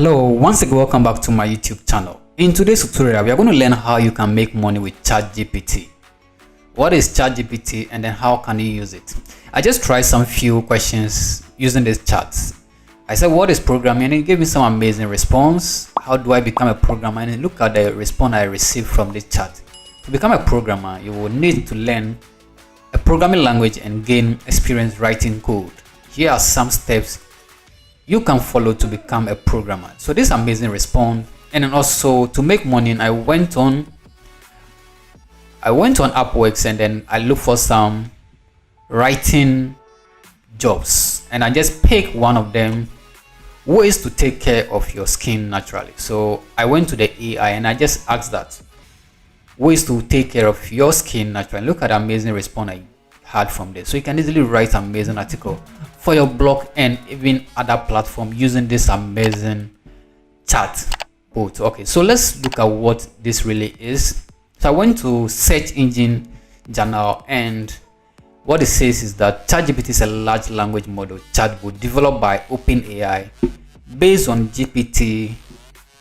Hello, once again welcome back to my YouTube channel. In today's tutorial we are going to learn how you can make money with ChatGPT. What is ChatGPT and then how can you use it? I just tried some few questions using this chat. I said what is programming and it gave me some amazing response. How do I become a programmer? And look at the response I received from this chat. To become a programmer you will need to learn a programming language and gain experience writing code. Here are some steps you can follow to become a programmer. So this amazing response. And then also to make money, I went on Upworks and then I looked for some writing jobs and I just picked one of them, ways to take care of your skin naturally. So I went to the AI and I just asked that, ways to take care of your skin naturally. Look at the amazing response I had from this. So you can easily write amazing article for your blog and even other platform using this amazing chat bot. Okay, so let's look at what this really is. So I went to search engine journal and what it says is that ChatGPT is a large language model chatbot developed by OpenAI based on GPT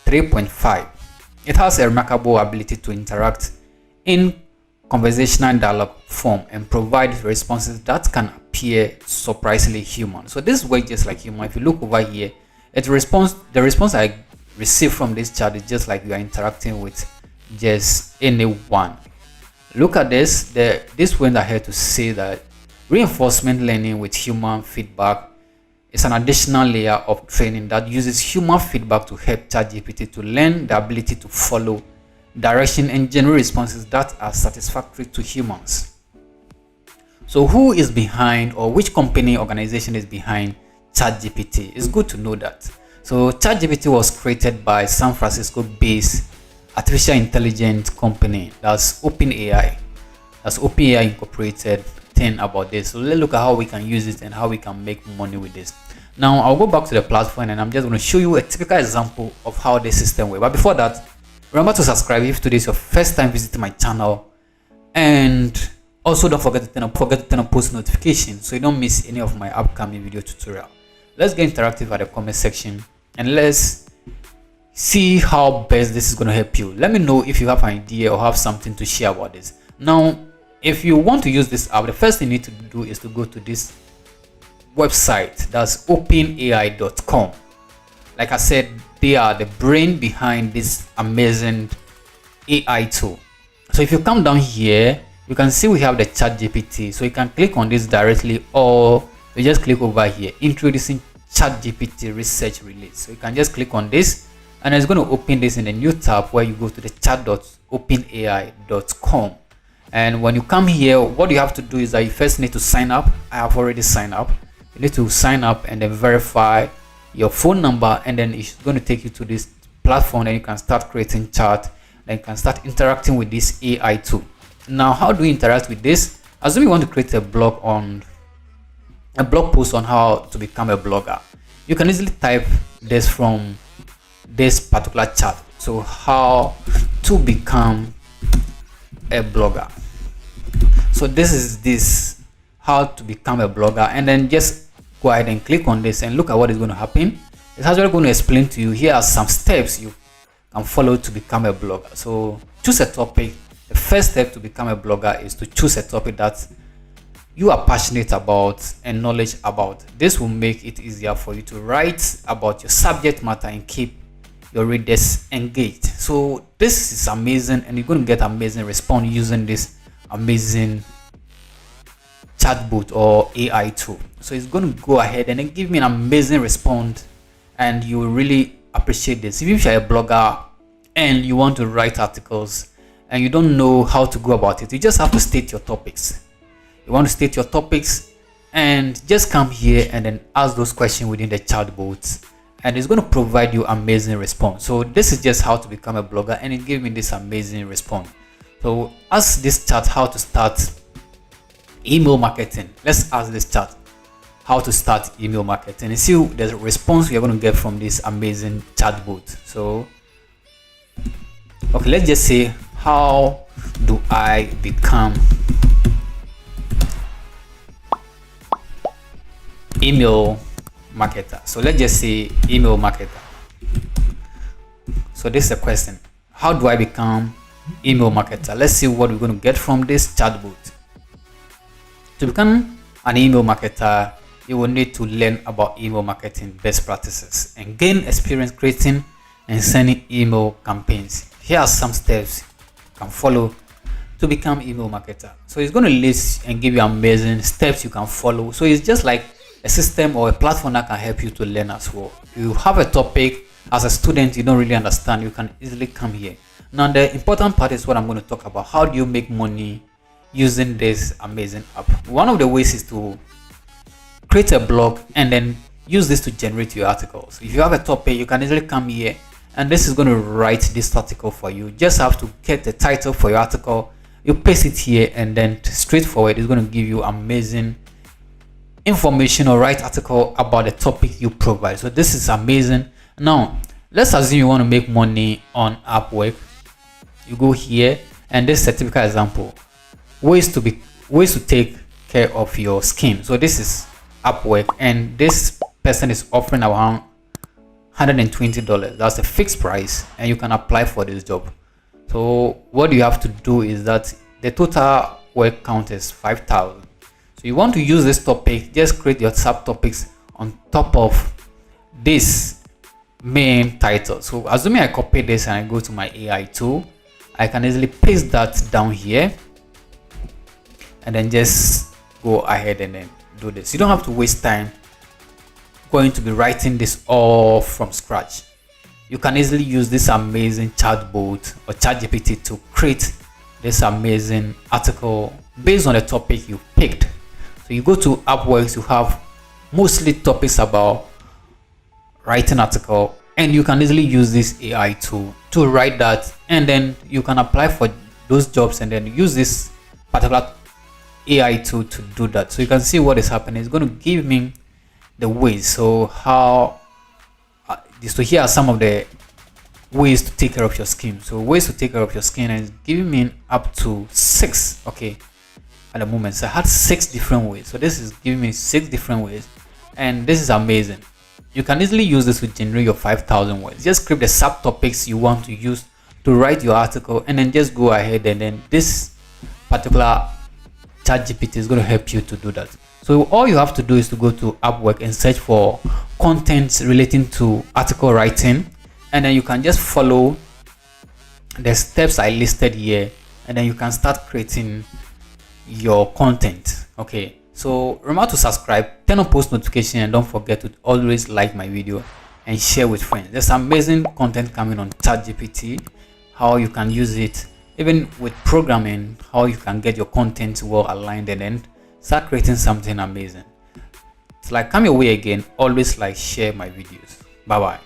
3.5. It has a remarkable ability to interact in conversational dialogue form and provide responses that can appear surprisingly human. So this works just like human. If you look over here, the response I received from this chat is just like you are interacting with just anyone. Look at this. This went ahead to say that reinforcement learning with human feedback is an additional layer of training that uses human feedback to help ChatGPT to learn the ability to follow direction and generate responses that are satisfactory to humans. So who is behind, or which company organization is behind ChatGPT? It's good to know that. So ChatGPT was created by San Francisco based artificial intelligence company, that's OpenAI. That's OpenAI Incorporated thing about this. So let's look at how we can use it and how we can make money with this. Now I'll go back to the platform and I'm just going to show you a typical example of how this system works. But before that, remember to subscribe if today is your first time visiting my channel, and also don't forget to turn on post notifications so you don't miss any of my upcoming video tutorial. Let's get interactive at the comment section and let's see how best this is going to help you. Let me know if you have an idea or have something to share about this. Now if you want to use this app, the first thing you need to do is to go to this website, that's openai.com. Like I said, they are the brain behind this amazing AI tool. So if you come down here, you can see we have the ChatGPT. So you can click on this directly, or you just click over here, introducing ChatGPT research release. So you can just click on this and it's going to open this in a new tab where you go to the chat.openai.com. And when you come here, what you have to do is that you first need to sign up. I have already signed up. You need to sign up and then verify your phone number, and then it's going to take you to this platform and you can start creating chat and you can start interacting with this AI tool. Now how do we interact with this? Assume you want to create a blog post on how to become a blogger. You can easily type this from this particular chat. So how to become a blogger. So this is how to become a blogger, and then just go ahead and click on this and look at what is going to happen. It's actually going to explain to you. Here are some steps you can follow to become a blogger. So choose a topic. The first step to become a blogger is to choose a topic that you are passionate about and knowledge about. This will make it easier for you to write about your subject matter and keep your readers engaged. So this is amazing and you're going to get amazing response using this amazing chatbot or AI tool. So it's going to go ahead and then give me an amazing response, and you will really appreciate this. If you're a blogger and you want to write articles and you don't know how to go about it, you just have to state your topics. You want to state your topics and just come here and then ask those questions within the chatbot, and it's going to provide you amazing response. So this is just how to become a blogger, and it gave me this amazing response. So ask this chat how to start email marketing. Let's ask this chat how to start email marketing and see the response we are going to get from this amazing chatbot. So okay, let's just say, how do I become email marketer? So let's just say email marketer. So this is a question: how do I become email marketer? Let's see what we're going to get from this chatbot. To become an email marketer, you will need to learn about email marketing best practices and gain experience creating and sending email campaigns. Here are some steps you can follow to become email marketer. So it's going to list and give you amazing steps you can follow. So it's just like a system or a platform that can help you to learn as well. You have a topic as a student you don't really understand, you can easily come here. Now the important part is what I'm going to talk about. How do you make money using this amazing app? One of the ways is to create a blog and then use this to generate your articles. If you have a topic, you can easily come here and this is going to write this article for you. Just have to get the title for your article, you paste it here, and then straightforward it's going to give you amazing information or write article about the topic you provide. So this is amazing. Now let's assume you want to make money on Upwork. You go here, and this is a typical example: ways to take care of your skin. So this is Upwork, and this person is offering around $120. That's a fixed price, and you can apply for this job. So what you have to do is that the total work count is 5,000. So you want to use this topic, just create your subtopics on top of this main title. So assuming I copy this and I go to my AI tool, I can easily paste that down here and then just go ahead and then do this. You don't have to waste time going to be writing this all from scratch. You can easily use this amazing chatbot or ChatGPT to create this amazing article based on the topic you picked. So you go to Upwork, you have mostly topics about writing article, and you can easily use this AI tool to write that, and then you can apply for those jobs and then use this particular AI tool to do that. So you can see what is happening. It's going to give me the ways. So so here are some of the ways to take care of your skin. So ways to take care of your skin is giving me up to 6. Okay, at the moment, so I had 6 different ways. So this is giving me 6 different ways, and this is amazing. You can easily use this to generate your 5,000 words. Just script the subtopics you want to use to write your article, and then just go ahead, and then this particular ChatGPT is going to help you to do that. So all you have to do is to go to Upwork and search for content relating to article writing, and then you can just follow the steps I listed here, and then you can start creating your content. Okay, so remember to subscribe, turn on post notification, and don't forget to always like my video and share with friends. There's amazing content coming on ChatGPT, how you can use it even with programming, how you can get your content well aligned and then start creating something amazing. It's like, come your way again, always like share my videos. Bye bye.